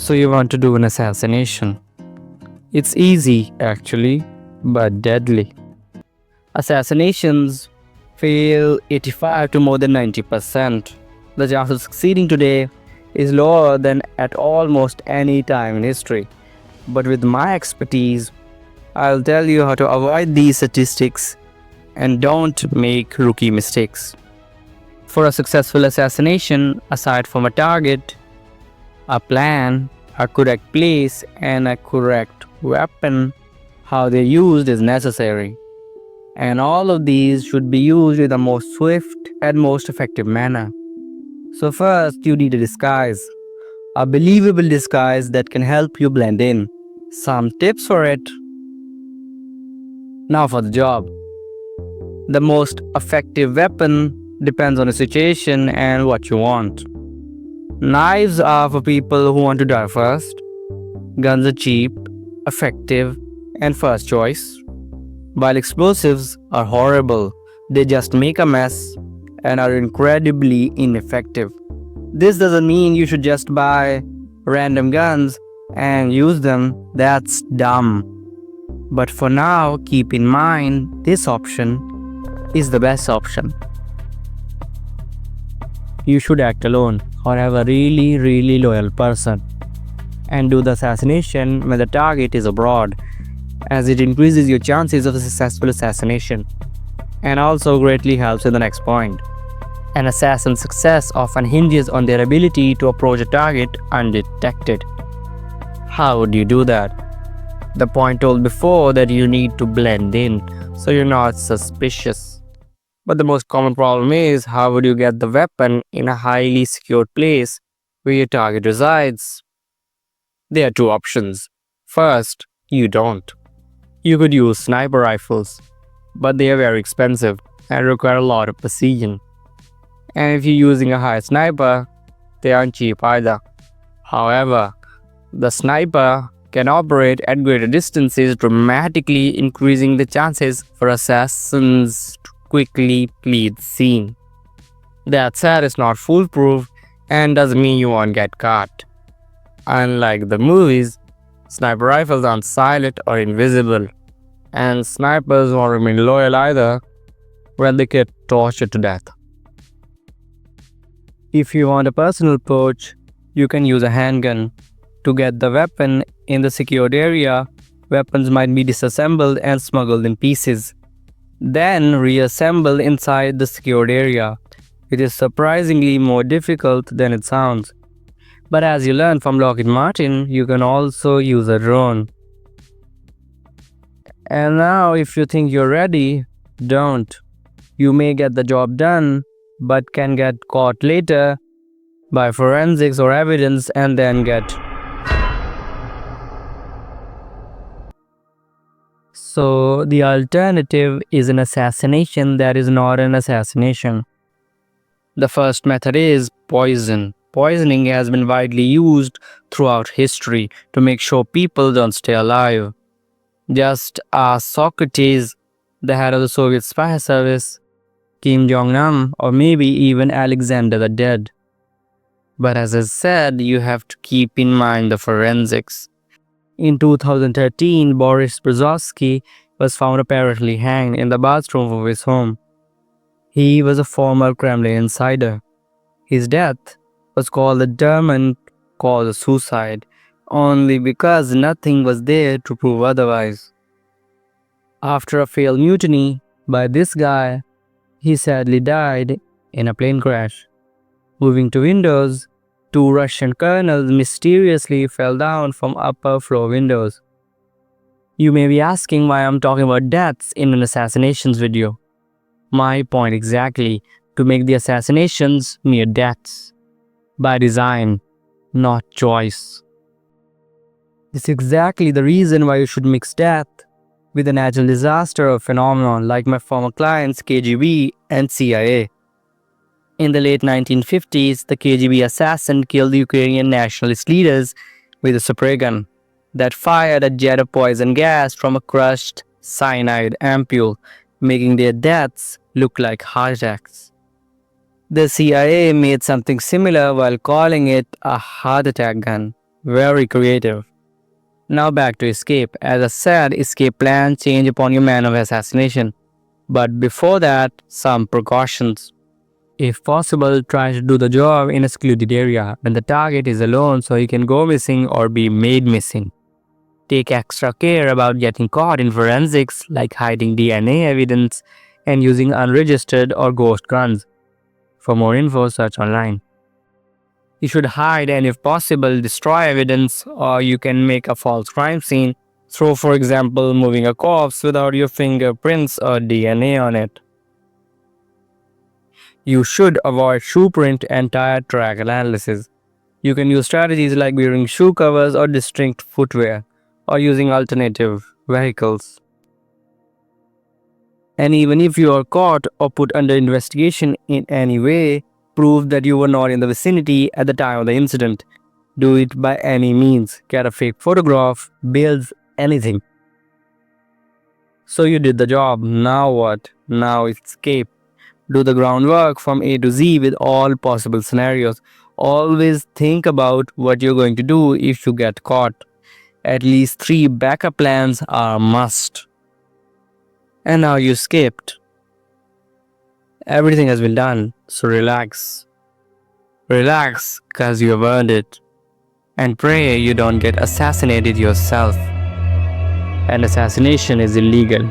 So you want to do an assassination. It's easy, actually, but deadly. Assassinations fail 85 to more than 90%. The chance of succeeding today is lower than at almost any time in history. But with my expertise, I'll tell you how to avoid these statistics and don't make rookie mistakes. For a successful assassination, aside from a target, a plan, a correct place, and a correct weapon, how they're used is necessary. And all of these should be used in the most swift and most effective manner. So first, you need a disguise. A believable disguise that can help you blend in. Some tips for it. Now for the job. The most effective weapon depends on the situation and what you want. Knives are for people who want to die first. Guns are cheap, effective, and first choice. While explosives are horrible, they just make a mess and are incredibly ineffective. This doesn't mean you should just buy random guns and use them. That's dumb. But for now, keep in mind this option is the best option. You should act alone or have a really loyal person and do the assassination when the target is abroad, as it increases your chances of a successful assassination and also greatly helps in the next point. An assassin's success often hinges on their ability to approach a target undetected. How would you do that? The point told before that you need to blend in so you're not suspicious. But the most common problem is, how would you get the weapon in a highly secured place where your target resides? There are two options. First, you don't. You could use sniper rifles, but they are very expensive and require a lot of precision. And if you're using a high sniper, they aren't cheap either. However, the sniper can operate at greater distances, dramatically increasing the chances for assassins to quickly flee the scene. That said, it's not foolproof and doesn't mean you won't get caught. Unlike the movies, sniper rifles aren't silent or invisible, and snipers won't remain loyal either when they get tortured to death. If you want a personal approach, you can use a handgun. To get the weapon in the secured area, weapons might be disassembled and smuggled in pieces, then reassembled inside the secured area. It is surprisingly more difficult than it sounds. But as you learn from Lockheed Martin, you can also use a drone. And now, if you think you're ready, don't. You may get the job done, but can get caught later by forensics or evidence and then get. So the alternative is an assassination that is not an assassination. The first method is poison. Poisoning has been widely used throughout history to make sure people don't stay alive. Just ask Socrates, the head of the Soviet spy service, Kim Jong-un, or maybe even Alexander the Dead. But as I said, you have to keep in mind the forensics. In 2013, Boris Berezovsky was found apparently hanged in the bathroom of his home. He was a former Kremlin insider. His death was called a German cause of suicide, only because nothing was there to prove otherwise. After a failed mutiny by this guy, he sadly died in a plane crash. Moving to windows, two Russian colonels mysteriously fell down from upper floor windows. You may be asking why I'm talking about deaths in an assassinations video. My point exactly, to make the assassinations mere deaths. By design, not choice. This is exactly the reason why you should mix death with a natural disaster or phenomenon like my former clients KGB and CIA. In the late 1950s, the KGB assassin killed the Ukrainian nationalist leaders with a spray gun that fired a jet of poison gas from a crushed cyanide ampule, making their deaths look like heart attacks. The CIA made something similar while calling it a heart attack gun. Very creative. Now back to escape. As I said, escape plans change upon your manner of assassination. But before that, some precautions. If possible, try to do the job in a secluded area when the target is alone so he can go missing or be made missing. Take extra care about getting caught in forensics like hiding DNA evidence and using unregistered or ghost guns. For more info, search online. You should hide and, if possible, destroy evidence, or you can make a false crime scene through, for example, moving a corpse without your fingerprints or DNA on it. You should avoid shoe print and tire track analysis. You can use strategies like wearing shoe covers or distinct footwear, or using alternative vehicles. And even if you are caught or put under investigation in any way, prove that you were not in the vicinity at the time of the incident. Do it by any means. Get a fake photograph, bills, anything. So you did the job. Now what? Now escape. Do the groundwork from A to Z with all possible scenarios. Always think about what you're going to do if you get caught. At least 3 backup plans are a must. And now you escaped. Everything has been done, so relax. Relax, cause you have earned it. And pray you don't get assassinated yourself. And assassination is illegal.